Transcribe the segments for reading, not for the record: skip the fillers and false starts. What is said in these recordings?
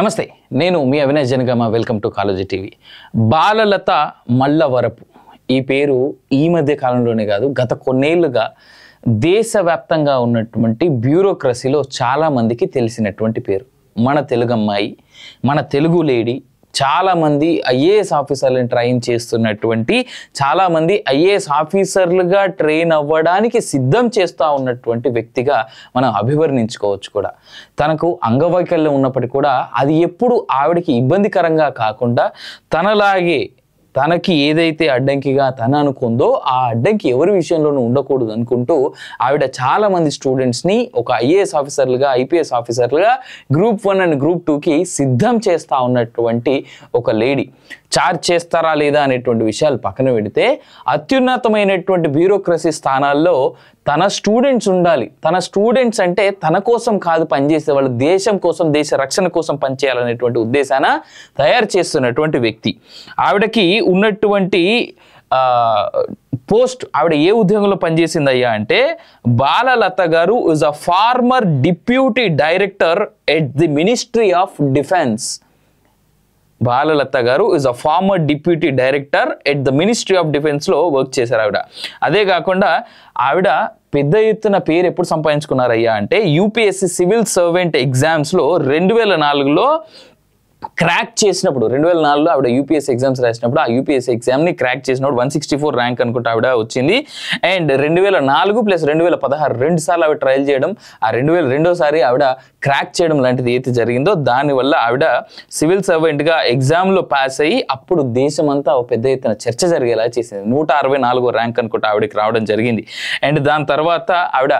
నమస్తే, నేను మీ Avinash Janagama. Welcome to college TV. Balalatha Mallavarapu ఈ పేరు ఈ మధ్య కాలంలోనే కాదు, గత కొన్నేళ్లుగా దేశవ్యాప్తంగా ఉన్నటువంటి బ్యూరోక్రసీలో చాలామందికి తెలిసినటువంటి పేరు. మన తెలుగు అమ్మాయి, మన తెలుగు లేడీ, చాలామంది ఐఏఎస్ ఆఫీసర్లను ట్రైన్ చేస్తున్నటువంటి, చాలామంది ఐఏఎస్ ఆఫీసర్లుగా ట్రైన్ అవ్వడానికి సిద్ధం చేస్తూ ఉన్నటువంటి వ్యక్తిగా మనం అభివర్ణించుకోవచ్చు కూడా. తనకు అంగవైకల్యం ఉన్నప్పటికీ కూడా అది ఎప్పుడు ఆవిడకి ఇబ్బందికరంగా కాకుండా తనలాగే తనకి ఏదైతే అడ్డంకిగా తన అనుకుందో ఆ అడ్డంకి ఎవరి విషయంలోనూ ఉండకూడదు అనుకుంటూ ఆవిడ చాలామంది స్టూడెంట్స్ని ఒక ఐఏఎస్ ఆఫీసర్లుగా, ఐపీఎస్ ఆఫీసర్లుగా గ్రూప్ 1 అండ్ గ్రూప్ 2కి సిద్ధం చేస్తూ ఉన్నటువంటి ఒక లేడీ. చార్జ్ చేస్తారా లేదా అనేటువంటి విషయాలు పక్కన పెడితే అత్యున్నతమైనటువంటి బ్యూరోక్రసీ స్థానాల్లో తన స్టూడెంట్స్ ఉండాలి. తన స్టూడెంట్స్ అంటే తన కోసం కాదు పనిచేసే వాళ్ళు, దేశం కోసం, దేశ రక్షణ కోసం పనిచేయాలనేటువంటి ఉద్దేశాన తయారు చేస్తున్నటువంటి వ్యక్తి. ఆవిడకి ఉన్నటువంటి పోస్ట్, ఆవిడ ఏ ఉద్యోగంలో పనిచేసిందయ్యా అంటే, బాలలత గారు is a former deputy director at the ministry of defence. Balalatha గారు is a former deputy director at the ministry of డిఫెన్స్లో వర్క్ చేశారు ఆవిడ. అదే కాకుండా ఆవిడ పెద్ద ఎత్తున పేరు ఎప్పుడు సంపాదించుకున్నారయ్యా అంటే, యూపీఎస్సీ సివిల్ సర్వెంట్ ఎగ్జామ్స్లో 2004లో క్రాక్ చేసినప్పుడు, 2004లో ఆవిడ యూపీఎస్సీ ఎగ్జామ్స్ రాసినప్పుడు, ఆ యూపీఎస్సీ ఎగ్జామ్ని క్రాక్ చేసినప్పుడు 164 ర్యాంక్ అనుకుంటే ఆవిడ వచ్చింది. అండ్ 2004 ప్లస్ 2016 2 సార్లు ఆవిడ ట్రయల్ చేయడం, ఆ 2002సారి ఆవిడ క్రాక్ చేయడం లాంటిది ఏదైతే జరిగిందో దానివల్ల ఆవిడ సివిల్ సర్వెంట్గా ఎగ్జామ్లో పాస్ అయ్యి అప్పుడు దేశమంతా పెద్ద ఎత్తున చర్చ జరిగేలా చేసింది. 164 ర్యాంక్ అనుకుంటే ఆవిడకి రావడం జరిగింది. అండ్ దాని తర్వాత ఆవిడ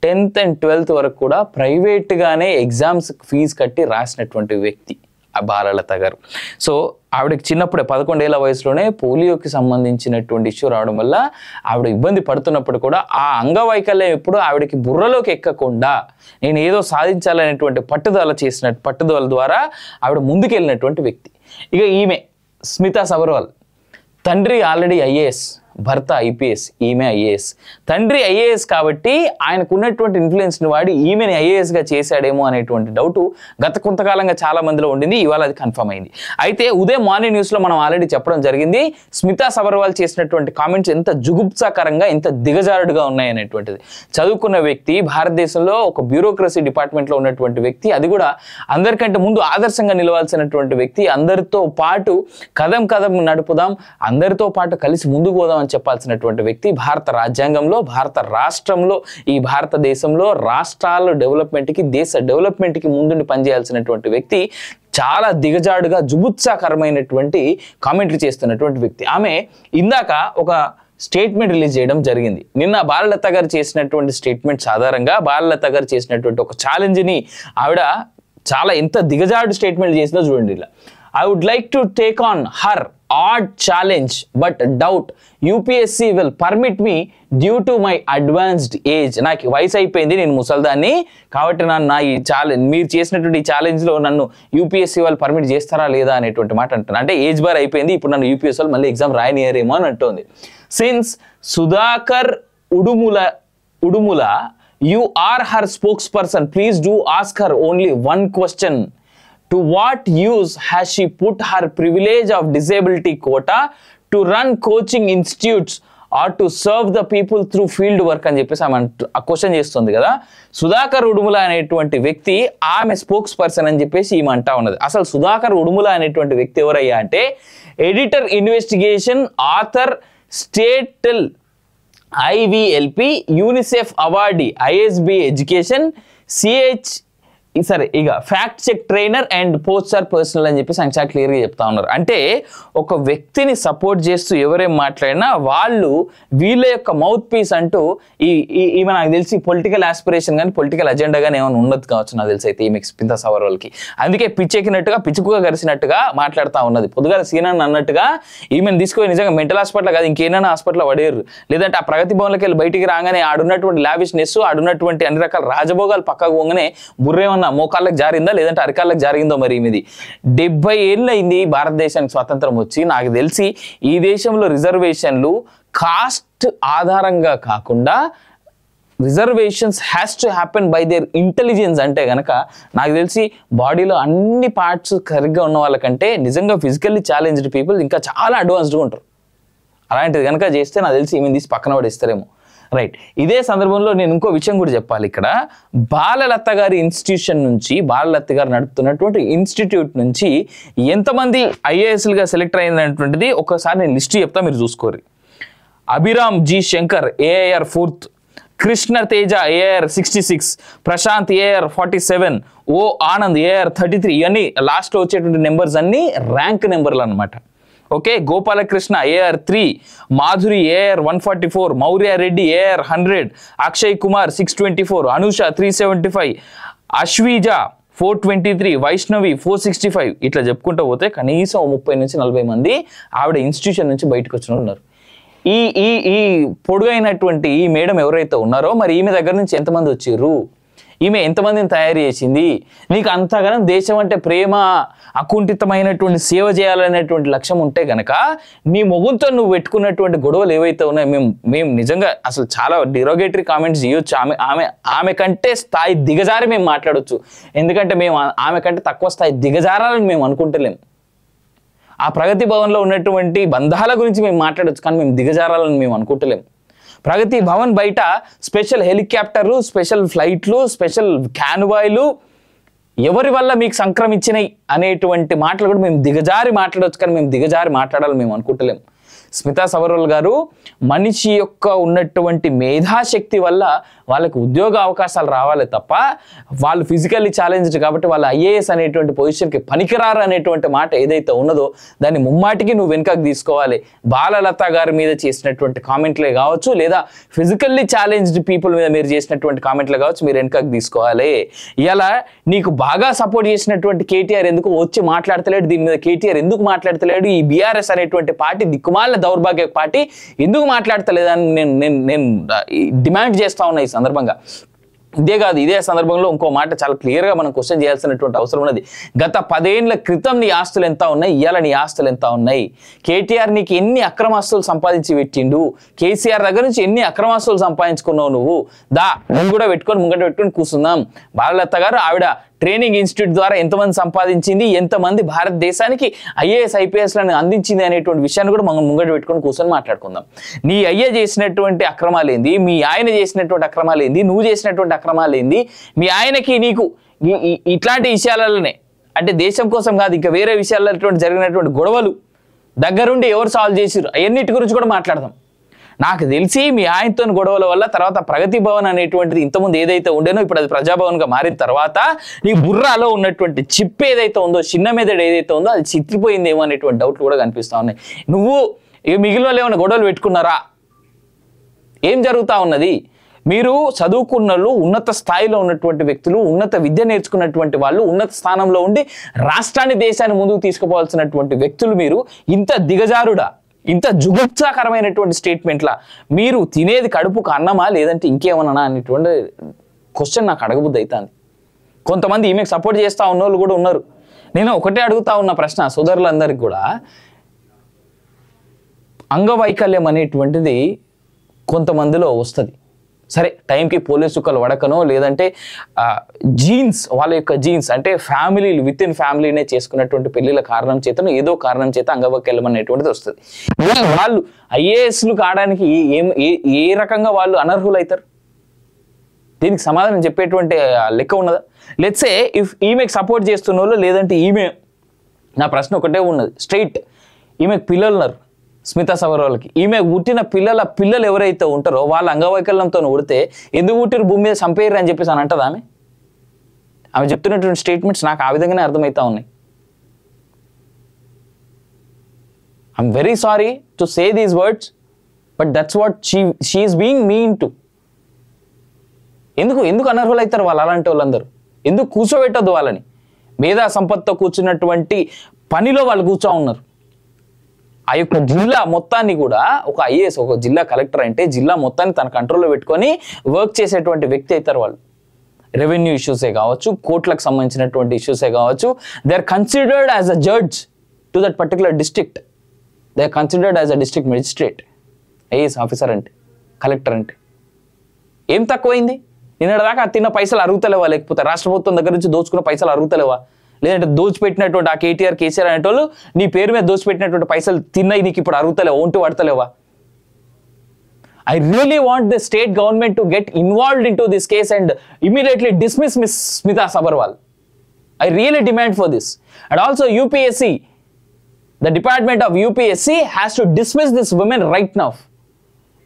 10th and 12th వరకు కూడా ప్రైవేట్గానే ఎగ్జామ్స్ ఫీజు కట్టి రాసినటువంటి వ్యక్తి ఆ బాలలత గారు. సో ఆవిడకి చిన్నప్పుడే 11 ఏళ్ల వయసులోనే పోలియోకి సంబంధించినటువంటి ఇష్యూ రావడం వల్ల ఆవిడ ఇబ్బంది పడుతున్నప్పుడు కూడా ఆ అంగవైకల్యం ఎప్పుడు ఆవిడకి బుర్రలోకి ఎక్కకుండా నేను ఏదో సాధించాలనేటువంటి పట్టుదల ద్వారా ఆవిడ ముందుకెళ్ళినటువంటి వ్యక్తి. ఇక ఈమె స్మితా సబర్వాల్, తండ్రి ఆల్రెడీ ఐఏఎస్, భర్త ఐపీఎస్, ఈమె ఐఏఎస్. తండ్రి ఐఏఎస్ కాబట్టి ఆయనకు ఉన్నటువంటి ఇన్ఫ్లుయెన్స్ని వాడి ఈమెని ఐఏఎస్గా చేశాడేమో అనేటువంటి డౌట్ గత కొంతకాలంగా చాలా మందిలో ఉండింది. ఇవాళ అది కన్ఫర్మ్ అయింది. అయితే ఉదయం మార్నింగ్ న్యూస్లో మనం ఆల్రెడీ చెప్పడం జరిగింది, స్మితా సబర్వాల్ చేసినటువంటి కామెంట్స్ ఎంత జుగుప్సాకరంగా, ఎంత దిగజారుడుగా ఉన్నాయనేటువంటిది. చదువుకున్న వ్యక్తి, భారతదేశంలో ఒక బ్యూరోక్రసీ డిపార్ట్మెంట్లో ఉన్నటువంటి వ్యక్తి, అది కూడా అందరికంటే ముందు ఆదర్శంగా నిలవాల్సినటువంటి వ్యక్తి. అందరితో పాటు కదం నడుపుదాం, అందరితో పాటు కలిసి ముందుకు పోదాం అని చెప్పాల్సినటువంటి వ్యక్తి. భారత రాజ్యాంగంలో, భారత రాష్ట్రంలో, ఈ భారతదేశంలో రాష్ట్రాల డెవలప్మెంట్కి, దేశ డెవలప్మెంట్కి ముందుండి పనిచేయాల్సినటువంటి వ్యక్తి చాలా దిగజాడుగా జుగుప్సాకరమైనటువంటి కామెంట్లు చేస్తున్నటువంటి వ్యక్తి. ఆమె ఇందాక ఒక స్టేట్మెంట్ రిలీజ్ చేయడం జరిగింది. నిన్న బాలలత గారు చేసినటువంటి స్టేట్మెంట్ ఆధారంగా బాలలత గారు చేసినటువంటి ఒక ఛాలెంజ్ని ఆవిడ చాలా ఎంత దిగజాడు స్టేట్మెంట్ చేసిందో చూడండి. ఇలా, I would like to take on her odd challenge but doubt UPSC will permit me due to my advanced age. నాకు వయసు అయిపోయింది, నేను ముసల్దాన్ని కాబట్టి నా ఈ ఛాలెంజ్, మీరు చేసినటువంటి ఈ ఛాలెంజ్లో నన్ను యూపీఎస్సీ వాళ్ళు పర్మిట్ చేస్తారా లేదా అనేటువంటి మాట అంటున్నాను. అంటే ఏజ్ బార్ అయిపోయింది, ఇప్పుడు నన్ను యూపీఎస్సీ వాళ్ళు మళ్ళీ ఎగ్జామ్ రాయనియరేమో అని అంటుంది. Since Sudhakar Udumula you are her spokesperson, please do ask her only one question. To what use has she put her privilege of disability quota to run coaching institutes or to serve the people through field work అని చెప్పేసి ఆమె ఆ question చేస్తుంది కదా. సుధాకర్ ఉడుముల అనేటువంటి వ్యక్తి ఆమె spokes person అని చెప్పేసి ఈమె అంటా ఉన్నది. అసలు సుధాకర్ ఉడుముల అనేటువంటి వ్యక్తి ఎవరయ్యా అంటే, ఎడిటర్ ఇన్వెస్టిగేషన్, ఆథర్, స్టేటల్ IVLP, UNICEF awardee, ISB education, సరే ఇక fact check trainer and poster personal అని చెప్పేసి ఆయన చాలా క్లియర్గా చెప్తా ఉన్నారు. అంటే ఒక వ్యక్తిని సపోర్ట్ చేస్తూ ఎవరేం మాట్లాడినా వాళ్ళు వీళ్ళ యొక్క మౌత్ పీస్ అంటూ ఈమె నాకు తెలిసి పొలిటికల్ ఆస్పిరేషన్ కానీ పొలిటికల్ అజెండా కానీ ఏమైనా ఉండదు కావచ్చు నాకు తెలిసి అయితే ఈమె స్మితా సబర్వాల్కి. అందుకే పిచ్చెక్కినట్టుగా, పిచ్చుకుగా కలిసినట్టుగా మాట్లాడుతూ ఉన్నది. పొద్దుగా సీనన్ అన్నట్టుగా ఈమెను తీసుకొని నిజంగా మెంటల్ హాస్పిటల్ కాదు ఇంకేమైనా హాస్పిటల్ పడేరు, లేదంటే ఆ ప్రగతి భవన్లోకి వెళ్ళి బయటికి రాగానే ఆడున్నటువంటి లావిష్నెస్, ఆడున్నటువంటి అన్ని రకాల రాజభోగాలు పక్కకు పోగానే బుర్రేమన్నా మోకాళ్ళకి జారిందా లేదంటే అరికాళ్ళకి జారిందో మరి. ఇది 70 ఏళ్ళు అయింది భారతదేశానికి స్వాతంత్రం వచ్చి. నాకు తెలిసి ఈ దేశంలో రిజర్వేషన్లు కాస్ట్ ఆధారంగా కాకుండా reservations has to happen by their intelligence అంటే కనుక నాకు తెలిసి బాడీలో అన్ని పార్ట్స్ సరిగ్గా ఉన్న వాళ్ళకంటే నిజంగా ఫిజికల్లీ ఛాలెంజ్డ్ పీపుల్ ఇంకా చాలా అడ్వాన్స్డ్గా ఉంటారు. అలాంటిది కనుక చేస్తే నాకు తెలిసి ఈమె తీసి పక్కన పడేస్తారేమో. రైట్. ఇదే సందర్భంలో నేను ఇంకో విషయం కూడా చెప్పాలి. ఇక్కడ బాలలత గారి ఇన్స్టిట్యూషన్ నుంచి, బాలలత గారు నడుపుతున్నటువంటి ఇన్స్టిట్యూట్ నుంచి ఎంతమంది ఐఏఎస్లుగా సెలెక్ట్ అయినటువంటిది ఒకసారి నేను లిస్ట్ చెప్తా, మీరు చూసుకోరు. Abhiram G Shankar AIR 4th, Krishna Teja AR 66, Prashanth AR 47, O Anand AR 33. ఇవన్నీ లాస్ట్లో వచ్చేటువంటి నెంబర్స్ అన్ని ర్యాంక్ నెంబర్లు అనమాట. Okay. Gopalakrishna AR 3, Madhuri AR 144, Maurya Reddy AR 100, Akshay Kumar 624, Anusha 375, Ashwija 423, Vaishnavi 465. ఇట్లా చెప్పుకుంటూ పోతే కనీసం 30 నుంచి 40 మంది ఆవిడ ఇన్స్టిట్యూషన్ నుంచి బయటకు వచ్చిన ఉన్నారు. ఈ ఈ ఈ పొడుగైనటువంటి ఈ మేడం ఎవరైతే ఉన్నారో మరి ఈమె దగ్గర నుంచి ఎంతమంది వచ్చారు, ఈమె ఎంతమందిని తయారు చేసింది, నీకు అంతగానం దేశం అంటే ప్రేమ, అకుంఠితమైనటువంటి సేవ చేయాలనేటువంటి లక్ష్యం ఉంటే గనక నీ మొగుంతో నువ్వు పెట్టుకున్నటువంటి గొడవలు ఏవైతే ఉన్నాయో మేము నిజంగా అసలు చాలా డిరోగేటరీ కామెంట్స్ చేయొచ్చు. ఆమె కంటే స్థాయి దిగజారి మేము మాట్లాడవచ్చు. ఎందుకంటే మేము ఆమె కంటే తక్కువ స్థాయి దిగజారాలని మేము అనుకుంటలేము. ఆ ప్రగతి భవన్లో ఉన్నటువంటి బంధాల గురించి మేము మాట్లాడవచ్చు, కానీ మేము దిగజారాలని మేము అనుకుంటలేము. ప్రగతి భవన్ బయట స్పెషల్ హెలికాప్టర్లు, స్పెషల్ ఫ్లైట్లు, స్పెషల్ క్యాన్వాయ్లు ఎవరి వల్ల మీకు సంక్రమించినాయి అనేటువంటి మాటలు కూడా మేము దిగజారి మాట్లాడవచ్చు, కానీ మేము దిగజారి మాట్లాడాలని మేము అనుకుంటలేము. స్మితా సబర్వాల్ గారు మనిషి యొక్క ఉన్నటువంటి మేధాశక్తి వల్ల వాళ్ళకి ఉద్యోగ అవకాశాలు రావాలి తప్ప వాళ్ళు ఫిజికల్లీ ఛాలెంజ్డ్ కాబట్టి వాళ్ళు ఐఏఎస్ అనేటువంటి పొజిషన్కి పనికిరారు అనేటువంటి మాట ఏదైతే ఉన్నదో దాన్ని ముమ్మాటికి నువ్వు వెనుకకు తీసుకోవాలి. బాలలత గారి మీద చేసినటువంటి కామెంట్లే కావచ్చు, లేదా ఫిజికల్లీ ఛాలెంజ్డ్ పీపుల్ మీద మీరు చేసినటువంటి కామెంట్లే కావచ్చు, మీరు వెనుకకు తీసుకోవాలి. ఇలా నీకు బాగా సపోర్ట్ చేసినటువంటి కేటీఆర్ ఎందుకు వచ్చి మాట్లాడతలేడు, దీని మీద కేటీఆర్ ఎందుకు మాట్లాడతలేడు, ఈ బీఆర్ఎస్ అనేటువంటి పార్టీ దిక్కుమాల దౌర్భాగ్య పార్టీ ఎందుకు మాట్లాడతలేదని నేను డిమాండ్ చేస్తా ఉన్నా ఈ సందర్భంగా. ఇదే కాదు, ఇదే సందర్భంలో ఇంకో మాట చాలా క్లియర్గా మనం క్వశ్చన్ చేయాల్సినటువంటి అవసరం ఉన్నది. గత 10 ఏళ్ల క్రితం నీ ఆస్తులు ఎంత ఉన్నాయి, ఇవాళ నీ ఆస్తులు ఎంత ఉన్నాయి? కేటీఆర్ నీకు ఎన్ని అక్రమాస్తులు సంపాదించి పెట్టిండు? కేసీఆర్ దగ్గర నుంచి ఎన్ని అక్రమాస్తులు సంపాదించుకున్నావు నువ్వు? నువ్వు కూడా ముంగట పెట్టుకొని కూర్చుందాం. బాలలత గారు ఆవిడ ట్రైనింగ్ ఇన్స్టిట్యూట్ ద్వారా ఎంతమంది సంపాదించింది, ఎంతమంది భారతదేశానికి ఐఏఎస్ ఐపీఎస్లను అందించింది అనేటువంటి విషయాన్ని కూడా మనం ముంగట పెట్టుకొని కూర్చొని మాట్లాడుకుందాం. నీ అయ్య చేసినటువంటి అక్రమాలు ఏంది, మీ ఆయన చేసినటువంటి అక్రమాలు ఏంది, నువ్వు చేసినటువంటి అక్రమాలు ఏంది, మీ ఆయనకి నీకు ఇట్లాంటి విషయాలలోనే అంటే దేశం కోసం కాదు ఇంకా వేరే విషయాల్లో జరిగినటువంటి గొడవలు దగ్గరుండి ఎవరు సాల్వ్ చేసిరు అవన్నిటి గురించి కూడా మాట్లాడదాం. నాకు తెలిసి మీ ఆయనతో గొడవల వల్ల తర్వాత ప్రగతి భవన్ అనేటువంటిది ఇంతకుముందు ఏదైతే ఉండేనో ఇప్పుడు అది ప్రజాభవన్గా మారిన తర్వాత నీ బుర్రాలో ఉన్నటువంటి చిప్ ఏదైతే ఉందో, చిన్న మెదడు ఏదైతే ఉందో అది చిత్రిపోయిందేమో అనేటువంటి డౌట్లు కూడా కనిపిస్తూ ఉన్నాయి. నువ్వు మిగిలిన వాళ్ళు ఏమైనా గొడవలు పెట్టుకున్నారా? ఏం జరుగుతూ ఉన్నది? మీరు చదువుకున్న వాళ్ళు, ఉన్నత స్థాయిలో ఉన్నటువంటి వ్యక్తులు, ఉన్నత విద్య నేర్చుకున్నటువంటి వాళ్ళు, ఉన్నత స్థానంలో ఉండి రాష్ట్రాన్ని దేశాన్ని ముందుకు తీసుకుపోవాల్సినటువంటి వ్యక్తులు మీరు ఇంత దిగజారుడా, ఇంత జుగుప్సాకరమైనటువంటి స్టేట్మెంట్లా? మీరు తినేది కడుపుకు అన్నమా లేదంటే ఇంకేమన్నా అనేటువంటి క్వశ్చన్ నాకు అడగబుద్ధి అవుతుంది. కొంతమంది ఈమెకు సపోర్ట్ చేస్తూ ఉన్న వాళ్ళు కూడా ఉన్నారు. నేను ఒకటే అడుగుతా ఉన్న ప్రశ్న సోదరులందరికీ కూడా, అంగవైకల్యం అనేటువంటిది కొంతమందిలో వస్తుంది. సరే టైంకి పోలీసు చుక్కలు వడకనో లేదంటే జీన్స్, వాళ్ళ యొక్క జీన్స్ అంటే ఫ్యామిలీలు విత్ ఇన్ ఫ్యామిలీనే చేసుకున్నటువంటి పెళ్లిల కారణం చేతను ఏదో కారణం చేత అంగవైకల్యం అనేటువంటిది వస్తుంది. వాళ్ళు ఐఏఎస్లు కావడానికి ఏ రకంగా వాళ్ళు అనర్హులు అవుతారు? దీనికి సమాధానం చెప్పేటువంటి లెక్క ఉన్నదా? లెట్స్ సే ఇఫ్ ఈమెకు సపోర్ట్ చేస్తున్న వాళ్ళు లేదంటే ఈమె, నా ప్రశ్న ఒకటే ఉన్నది స్ట్రైట్, ఈమెకు పిల్లలు ఉన్నారు స్మితా సబర్వాల్కి, ఈమె పుట్టిన పిల్లలు ఎవరైతే ఉంటారో వాళ్ళ అంగవైకల్యంతో ఉడితే ఎందుకు పుట్టిన భూమి మీద చంపేయరు అని చెప్పేసి అని అంటది ఆమె చెప్తున్నటువంటి స్టేట్మెంట్స్ నాకు ఆ విధంగానే అర్థమవుతా ఉన్నాయి. I'm very sorry to say these words but that's what she is being mean to. ఎందుకు అనర్హులు అవుతారు వాళ్ళు? అలాంటి వాళ్ళందరూ ఎందుకు కూర్చోబెట్టద్దు వాళ్ళని? మేధా సంపత్తో కూర్చున్నటువంటి పనిలో వాళ్ళు కూర్చో ఉన్నారు. ఆ యొక్క జిల్లా మొత్తాన్ని కూడా ఒక ఐఏఎస్, ఒక జిల్లా కలెక్టర్ అంటే జిల్లా మొత్తాన్ని తన కంట్రోల్లో పెట్టుకొని వర్క్ చేసేటువంటి వ్యక్తి అవుతారు వాళ్ళు. రెవెన్యూ ఇష్యూసే కావచ్చు, కోర్టులకు సంబంధించినటువంటి ఇష్యూసే కావచ్చు, they are considered as a judge to that particular district. They are considered as a district magistrate, IAS officer అంటే, కలెక్టర్ అంటే. ఏం తక్కువైంది? నిన్నటిదాకా తిన్న పైసలు అరుగుతలేవా? లేకపోతే రాష్ట్ర ప్రభుత్వం దగ్గర నుంచి దోచుకున్న పైసలు అరుగుతలేవా? లేదంటే దోచిపెట్టినటువంటి ఆ కేటీఆర్ కేసీఆర్ అనేటోళ్ళు నీ పేరు మీద దోచిపెట్టినటువంటి పైసలు తిన్నాయి నీకు ఇప్పుడు అరుగుతలేవా, ఒంటి పడతలేవా? I really want the state government to get involved into this case and immediately dismiss Ms. Smita Sabharwal. I really demand for this. And also UPSC, the department of UPSC has to dismiss this woman right now.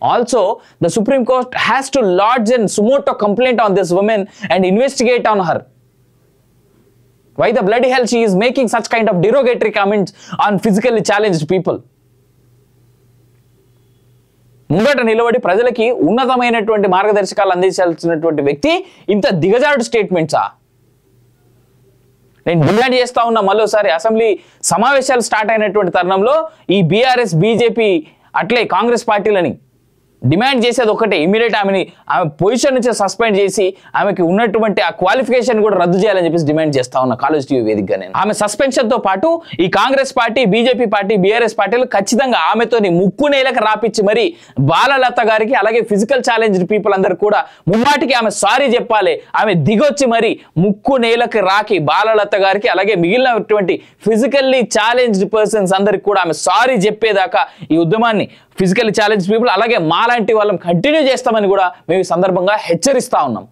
Also, the Supreme Court has to lodge a sumoto complaint on this woman and investigate on her. Why the bloody hell she is making such kind of derogatory comments on physically challenged people? ముంగట నిలబడి ప్రజలకి ఉన్నతమైనటువంటి మార్గదర్శకాలు అందించాల్సినటువంటి వ్యక్తి ఇంత దిగజారుడు స్టేట్మెంట్సా? నేను demand చేస్తా ఉన్నా మరోసారి, అసెంబ్లీ సమావేశాలు స్టార్ట్ అయినటువంటి తరుణంలో ఈ బీఆర్ఎస్ బీజేపీ అట్లే కాంగ్రెస్ పార్టీలని డిమాండ్ చేసేది ఒకటే, ఇమీడియట్ ఆమె పొజిషన్ నుంచి సస్పెండ్ చేసి ఆమెకి ఉన్నటువంటి ఆ క్వాలిఫికేషన్ కూడా రద్దు చేయాలని చెప్పేసి డిమాండ్ చేస్తా ఉన్నా కాలేజ్ టీవీ వేదికగా. నేను ఆమె సస్పెన్షన్ తో పాటు ఈ Congress party, BJP party, BRS పార్టీలు ఖచ్చితంగా ఆమెతోని ముక్కు నేలకు రాపిచ్చి మరి బాలలత గారికి అలాగే ఫిజికల్ ఛాలెంజ్డ్ పీపుల్ అందరు కూడా ముమ్మాటికి ఆమె సారీ చెప్పాలి. ఆమె దిగొచ్చి మరి ముక్కు నేలకు రాకి బాలలత గారికి అలాగే మిగిలినటువంటి ఫిజికల్లీ ఛాలెంజ్డ్ పర్సన్స్ అందరికి కూడా ఆమె సారీ చెప్పేదాకా ఈ ఉద్యమాన్ని ఫిజికల్లీ ఛాలెంజ్ పీపుల్ అలాగే మాలాంటి వాళ్ళని కంటిన్యూ చేస్తామని కూడా మేము ఈ సందర్భంగా హెచ్చరిస్తా ఉన్నాం.